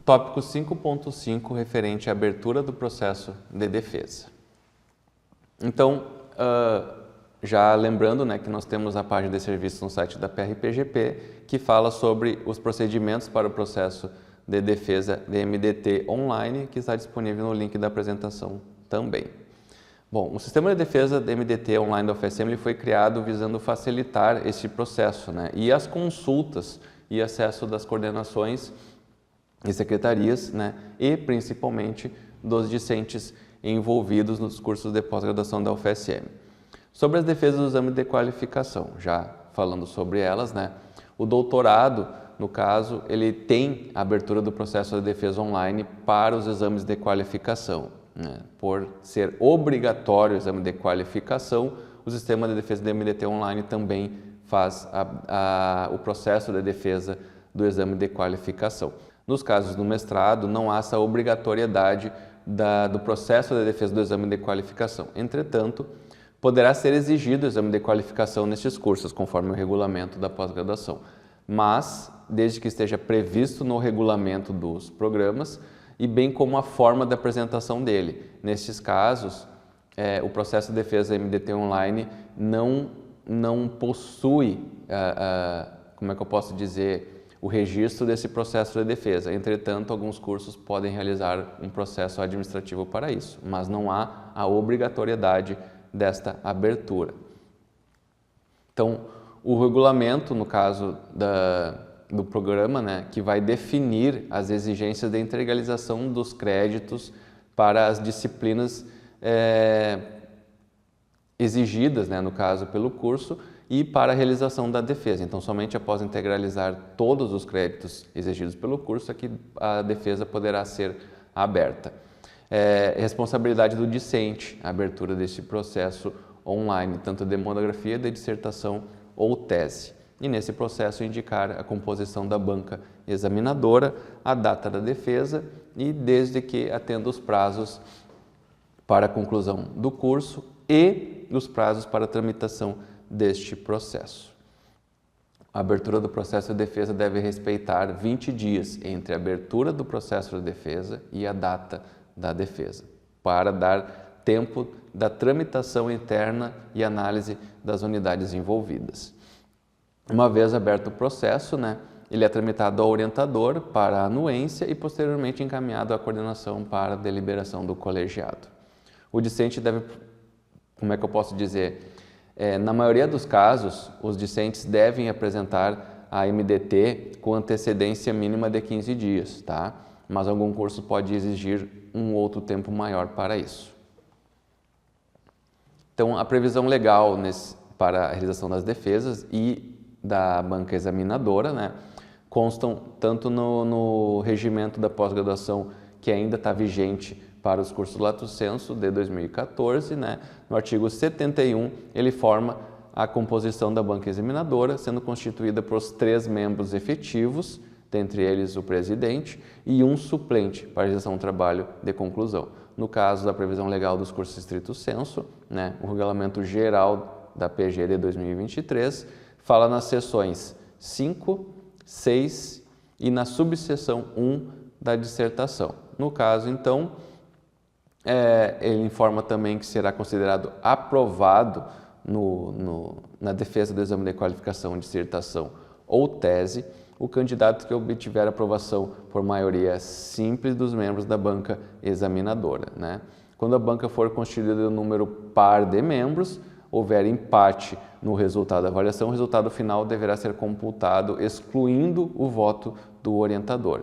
Tópico 5.5, referente à abertura do processo de defesa. Então, já lembrando, né, que nós temos a página de serviços no site da PRPGP, que fala sobre os procedimentos para o processo de defesa de MDT online, que está disponível no link da apresentação também. Bom, o sistema de defesa de MDT online da UFSM ele foi criado visando facilitar esse processo, né, e as consultas e acesso das coordenações e secretarias, né, e principalmente dos discentes envolvidos nos cursos de pós-graduação da UFSM. Sobre as defesas do exame de qualificação, já falando sobre elas, né, o doutorado, no caso, ele tem a abertura do processo de defesa online para os exames de qualificação, né. Por ser obrigatório o exame de qualificação, o sistema de defesa do MDT online também faz o processo de defesa do exame de qualificação. Nos casos do mestrado, não há essa obrigatoriedade do processo de defesa do exame de qualificação. Entretanto, poderá ser exigido o exame de qualificação nestes cursos, conforme o regulamento da pós-graduação, mas desde que esteja previsto no regulamento dos programas e bem como a forma da apresentação dele. Nestes casos, o processo de defesa MDT online não possui, como é que eu posso dizer, o registro desse processo de defesa. Entretanto, alguns cursos podem realizar um processo administrativo para isso, mas não há a obrigatoriedade desta abertura. Então, o regulamento, no caso do programa, né, que vai definir as exigências de integralização dos créditos para as disciplinas exigidas, né, no caso, pelo curso, e para a realização da defesa. Então, somente após integralizar todos os créditos exigidos pelo curso é que a defesa poderá ser aberta. Responsabilidade do discente, a abertura deste processo online, tanto de monografia, de dissertação ou tese. E nesse processo indicar a composição da banca examinadora, a data da defesa e desde que atenda os prazos para a conclusão do curso e os prazos para a tramitação deste processo. A abertura do processo de defesa deve respeitar 20 dias entre a abertura do processo de defesa e a data da defesa, para dar tempo da tramitação interna e análise das unidades envolvidas. Uma vez aberto o processo, né, ele é tramitado ao orientador para a anuência e posteriormente encaminhado à coordenação para a deliberação do colegiado. O discente deve, como é que eu posso dizer, na maioria dos casos, os discentes devem apresentar a MDT com antecedência mínima de 15 dias, tá? Mas algum curso pode exigir um outro tempo maior para isso. Então, a previsão legal para a realização das defesas e da banca examinadora, né, constam tanto no regimento da pós-graduação que ainda está vigente para os cursos Lato Sensu de 2014, né? No artigo 71, ele forma a composição da banca examinadora, sendo constituída por 3 membros efetivos, dentre eles o presidente, e um suplente para a realização do trabalho de conclusão. No caso da previsão legal dos cursos estrito sensu, né, o regulamento geral da PG de 2023 fala nas seções 5, 6 e na subseção 1 da dissertação. No caso, então, ele informa também que será considerado aprovado na defesa do exame de qualificação, dissertação ou tese o candidato que obtiver aprovação por maioria simples dos membros da banca examinadora, né? Quando a banca for constituída de um número par de membros, houver empate no resultado da avaliação, o resultado final deverá ser computado excluindo o voto do orientador.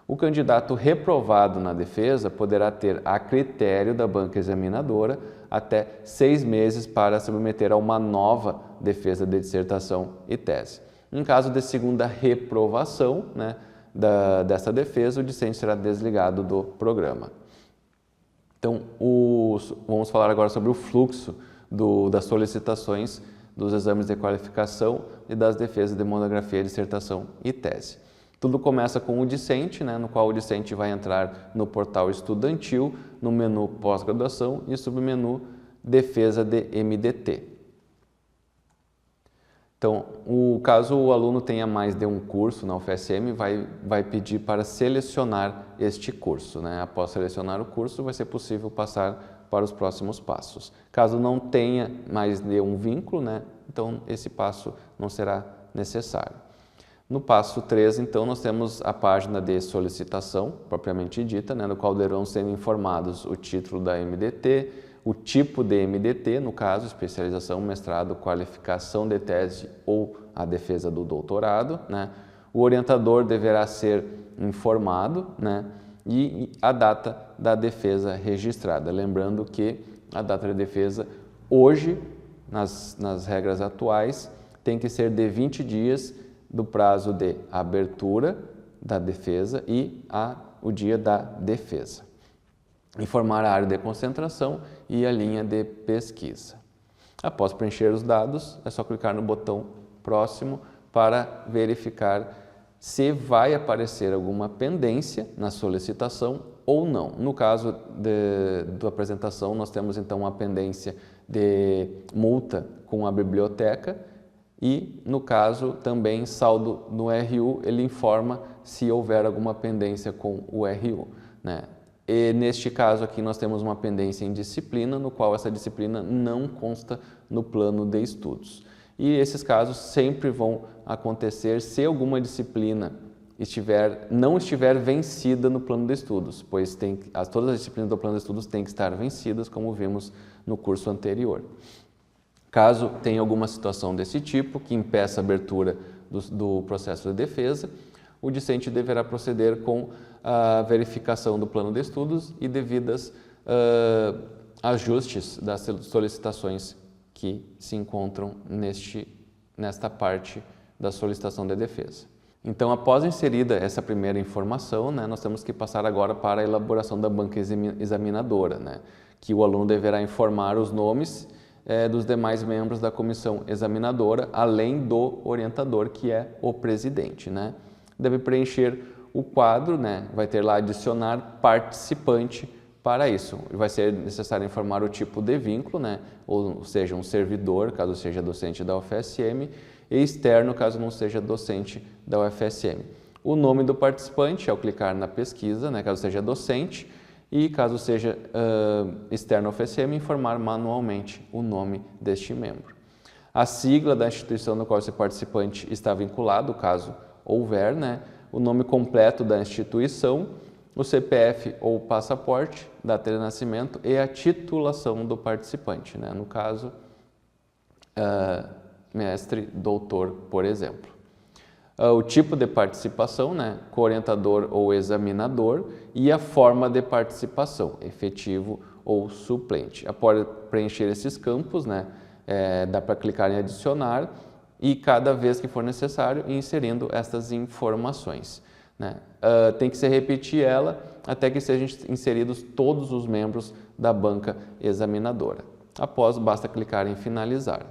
O candidato reprovado na defesa poderá ter, a critério da banca examinadora, até 6 meses para submeter a uma nova defesa de dissertação e tese. Em caso de segunda reprovação, né, dessa defesa, o discente será desligado do programa. Então, vamos falar agora sobre o fluxo das solicitações dos exames de qualificação e das defesas de monografia, dissertação e tese. Tudo começa com o discente, né, no qual o discente vai entrar no portal estudantil, no menu pós-graduação e submenu defesa de MDT. Então, caso o aluno tenha mais de um curso na UFSM, vai pedir para selecionar este curso, né? Após selecionar o curso, vai ser possível passar para os próximos passos. Caso não tenha mais de um vínculo, né? Então esse passo não será necessário. No passo 3, então, nós temos a página de solicitação, propriamente dita, né? No qual deverão ser informados o título da MDT, o tipo de MDT, no caso, especialização, mestrado, qualificação de tese ou a defesa do doutorado, né? O orientador deverá ser informado, né? E a data da defesa registrada. Lembrando que a data de defesa, hoje, nas regras atuais, tem que ser de 20 dias do prazo de abertura da defesa e o dia da defesa. Informar a área de concentração e a linha de pesquisa. Após preencher os dados, é só clicar no botão próximo para verificar se vai aparecer alguma pendência na solicitação ou não. No caso da apresentação, nós temos então uma pendência de multa com a biblioteca e, no caso, também saldo no RU, ele informa se houver alguma pendência com o RU, né? E neste caso aqui nós temos uma pendência em disciplina, no qual essa disciplina não consta no plano de estudos. E esses casos sempre vão acontecer se alguma disciplina não estiver vencida no plano de estudos, pois todas as disciplinas do plano de estudos têm que estar vencidas, como vimos no curso anterior. Caso tenha alguma situação desse tipo, que impeça a abertura do processo de defesa, o discente deverá proceder com a verificação do plano de estudos e devidas ajustes das solicitações que se encontram nesta parte da solicitação de defesa. Então, após inserida essa primeira informação, né, nós temos que passar agora para a elaboração da banca examinadora, né, que o aluno deverá informar os nomes dos demais membros da comissão examinadora, além do orientador, que é o presidente, né. Deve preencher o quadro, né, vai ter lá adicionar participante. Para isso, vai ser necessário informar o tipo de vínculo, né, ou seja, um servidor, caso seja docente da UFSM, e externo, caso não seja docente da UFSM. O nome do participante, ao clicar na pesquisa, né, caso seja docente, e caso seja externo à UFSM, informar manualmente o nome deste membro. A sigla da instituição no qual esse participante está vinculado, caso houver, né, o nome completo da instituição, o CPF ou passaporte, data de nascimento e a titulação do participante, né, no caso, mestre, doutor, por exemplo. O tipo de participação, né, co-orientador ou examinador, e a forma de participação, efetivo ou suplente. Após preencher esses campos, né, dá para clicar em adicionar e cada vez que for necessário ir inserindo estas informações, né. Tem que se repetir ela até que sejam inseridos todos os membros da banca examinadora. Após, basta clicar em finalizar.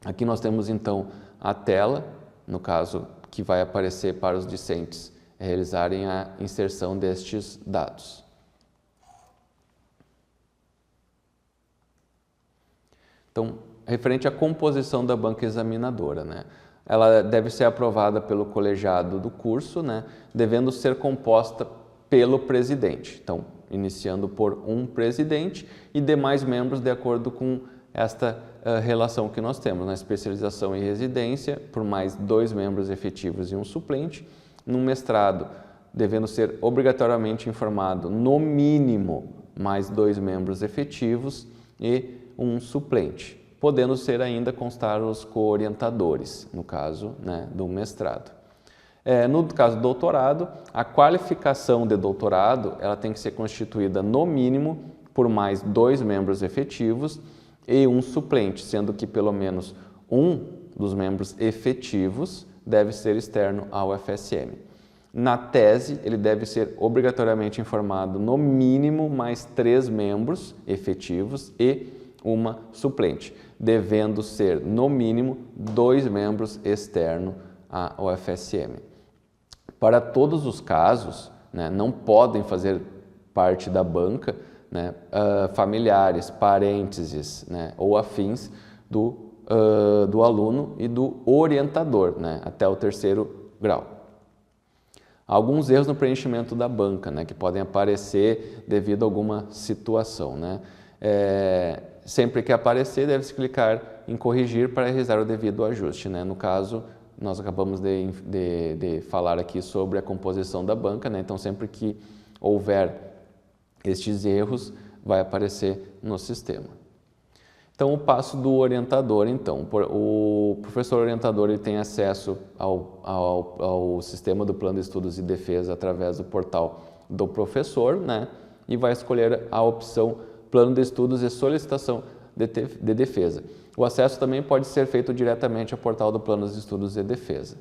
Aqui nós temos então a tela, no caso, que vai aparecer para os discentes realizarem a inserção destes dados. Então, referente à composição da banca examinadora, né? Ela deve ser aprovada pelo colegiado do curso, né? Devendo ser composta pelo presidente. Então, iniciando por um presidente e demais membros de acordo com esta relação que nós temos na especialização e residência, por mais 2 membros efetivos e um suplente. No mestrado, devendo ser obrigatoriamente informado, no mínimo, mais 2 membros efetivos e um suplente, podendo ser ainda constar os co-orientadores, no caso, né, do mestrado. No caso do doutorado, a qualificação de doutorado ela tem que ser constituída, no mínimo, por mais 2 membros efetivos e um suplente, sendo que pelo menos um dos membros efetivos deve ser externo ao UFSM. Na tese, ele deve ser obrigatoriamente informado no mínimo mais 3 membros efetivos e uma suplente, devendo ser no mínimo 2 membros externos ao UFSM. Para todos os casos, né, não podem fazer parte da banca, né, familiares, parênteses, né, ou afins do do aluno e do orientador, né, até o 3º grau. Alguns erros no preenchimento da banca, né, que podem aparecer devido a alguma situação, né. Sempre que aparecer, deve-se clicar em corrigir para realizar o devido ajuste, né. No caso, nós acabamos de falar aqui sobre a composição da banca, né, então sempre que houver estes erros, vai aparecer no sistema. Então, o passo do orientador, então, o professor orientador ele tem acesso ao sistema do Plano de Estudos e Defesa através do portal do professor, né? E vai escolher a opção Plano de Estudos e Solicitação de Defesa. O acesso também pode ser feito diretamente ao portal do Plano de Estudos e Defesa.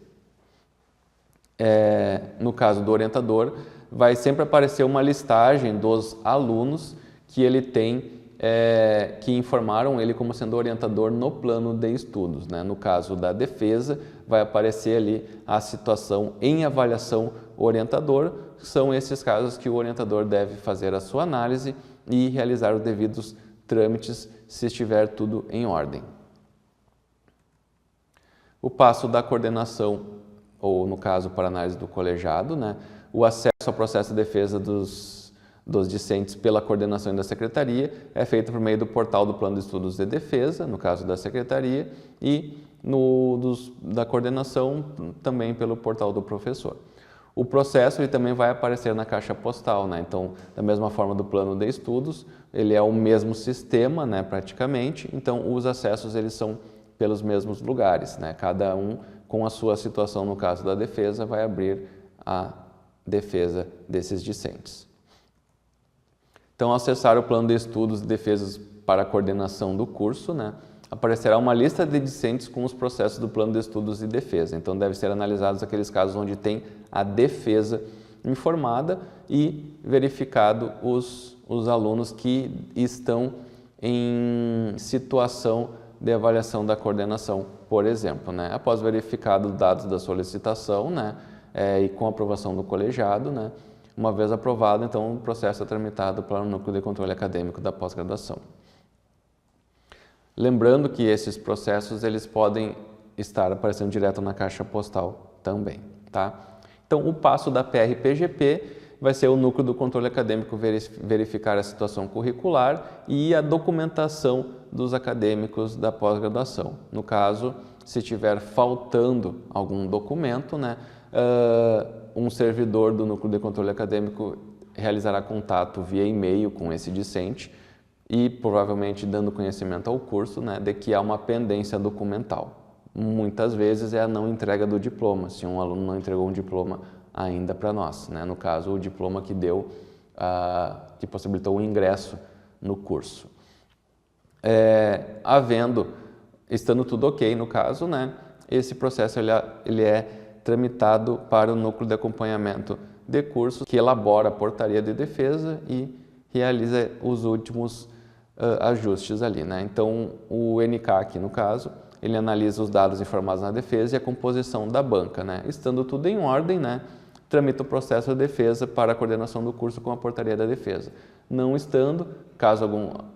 No caso do orientador, vai sempre aparecer uma listagem dos alunos que ele tem que informaram ele como sendo orientador no plano de estudos, né? No caso da defesa, vai aparecer ali a situação em avaliação orientador, são esses casos que o orientador deve fazer a sua análise e realizar os devidos trâmites se estiver tudo em ordem. O passo da coordenação, ou no caso para análise do colegiado, né? O acesso ao processo de defesa dos discentes pela coordenação da secretaria é feito por meio do portal do Plano de Estudos de Defesa, no caso da secretaria, e da coordenação também pelo portal do professor. O processo ele também vai aparecer na caixa postal, né? Então, da mesma forma do plano de estudos, ele é o mesmo sistema, né, praticamente, então os acessos eles são pelos mesmos lugares, né? Cada um com a sua situação, no caso da defesa, vai abrir a defesa desses discentes. Então, ao acessar o plano de estudos e defesas para a coordenação do curso, né, aparecerá uma lista de discentes com os processos do plano de estudos e defesa. Então, deve ser analisados aqueles casos onde tem a defesa informada e verificado os alunos que estão em situação de avaliação da coordenação, por exemplo, né. Após verificados os dados da solicitação, né, e com a aprovação do colegiado, né, uma vez aprovado, então, o processo é tramitado para o Núcleo de Controle Acadêmico da pós-graduação. Lembrando que esses processos eles podem estar aparecendo direto na caixa postal também, tá? Então, o passo da PR-PGP vai ser o Núcleo do Controle Acadêmico verificar a situação curricular e a documentação dos acadêmicos da pós-graduação. No caso, se estiver faltando algum documento, né, um servidor do Núcleo de Controle Acadêmico realizará contato via e-mail com esse discente e provavelmente dando conhecimento ao curso, né, de que há uma pendência documental. Muitas vezes é a não entrega do diploma, se um aluno não entregou um diploma ainda para nós, né, no caso o diploma que que possibilitou o ingresso no curso. Estando tudo ok no caso, né, esse processo ele é tramitado para o Núcleo de Acompanhamento de Cursos, que elabora a portaria de defesa e realiza os últimos ajustes ali, né? Então, o NK aqui, no caso, ele analisa os dados informados na defesa e a composição da banca, né? Estando tudo em ordem, né, tramita o processo de defesa para a coordenação do curso com a portaria da defesa. Não estando, caso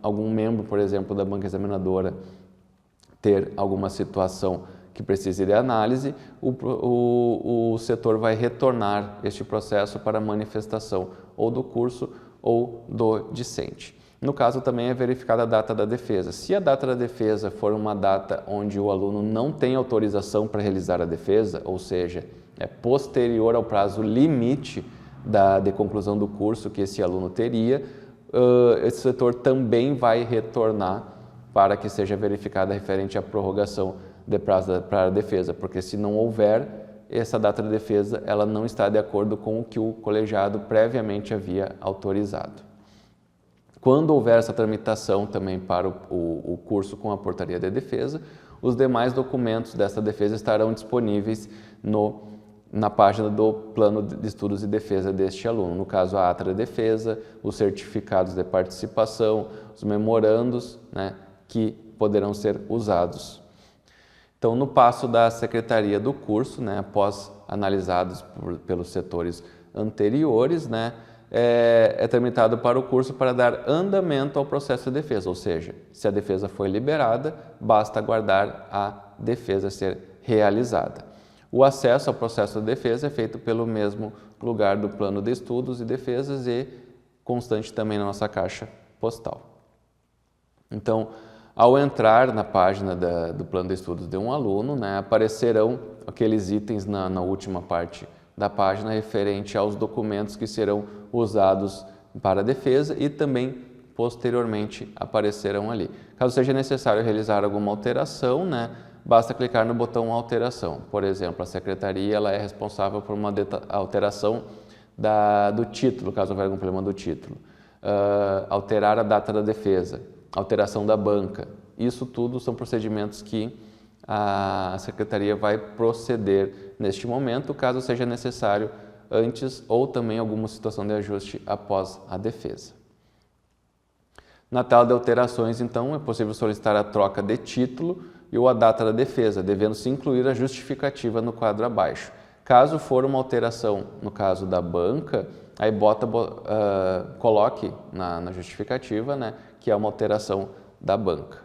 algum membro, por exemplo, da banca examinadora ter alguma situação que precise de análise, o setor vai retornar este processo para manifestação ou do curso ou do discente. No caso, também é verificada a data da defesa. Se a data da defesa for uma data onde o aluno não tem autorização para realizar a defesa, ou seja, é posterior ao prazo limite de conclusão do curso que esse aluno teria, esse setor também vai retornar para que seja verificada referente à prorrogação de prazo para a defesa, porque se não houver, essa data de defesa ela não está de acordo com o que o colegiado previamente havia autorizado. Quando houver essa tramitação também para o curso com a portaria de defesa, os demais documentos dessa defesa estarão disponíveis na página do plano de estudos e defesa deste aluno. No caso, a ata de defesa, os certificados de participação, os memorandos, né, que poderão ser usados. Então, no passo da secretaria do curso, né, após analisados pelos setores anteriores, né, é tramitado para o curso para dar andamento ao processo de defesa, ou seja, se a defesa foi liberada, basta aguardar a defesa ser realizada. O acesso ao processo de defesa é feito pelo mesmo lugar do plano de estudos e defesas e constante também na nossa caixa postal. Então, ao entrar na página do plano de estudos de um aluno, né, aparecerão aqueles itens na última parte da página referente aos documentos que serão usados para a defesa e também posteriormente aparecerão ali. Caso seja necessário realizar alguma alteração, né, basta clicar no botão alteração. Por exemplo, a secretaria ela é responsável por uma alteração do título, caso houver algum problema do título. Alterar a data da defesa, alteração da banca. Isso tudo são procedimentos que a secretaria vai proceder neste momento, caso seja necessário antes ou também alguma situação de ajuste após a defesa. Na tela de alterações, então, é possível solicitar a troca de título e ou a data da defesa, devendo-se incluir a justificativa no quadro abaixo. Caso for uma alteração, no caso da banca, aí coloque na justificativa, né, que é uma alteração da banca.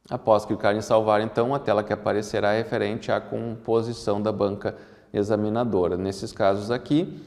Após clicar em salvar, então, a tela que aparecerá é referente à composição da banca examinadora. Nesses casos aqui,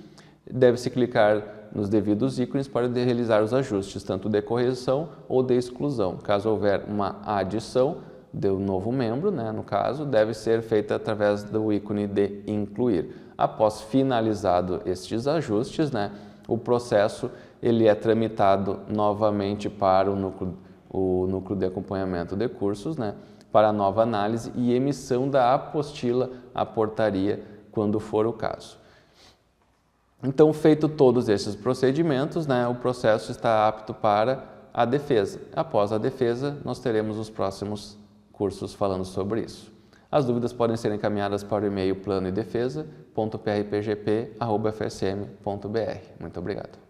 deve-se clicar nos devidos ícones para realizar os ajustes, tanto de correção ou de exclusão. Caso houver uma adição do novo membro, né, no caso, deve ser feita através do ícone de incluir. Após finalizado estes ajustes, né, o processo ele é tramitado novamente para o núcleo de acompanhamento de cursos, né, para nova análise e emissão da apostila à portaria, quando for o caso. Então, feito todos esses procedimentos, né, o processo está apto para a defesa. Após a defesa, nós teremos os próximos cursos falando sobre isso. As dúvidas podem ser encaminhadas para o e-mail planoedefesa.prpgp@fsm.br. Muito obrigado.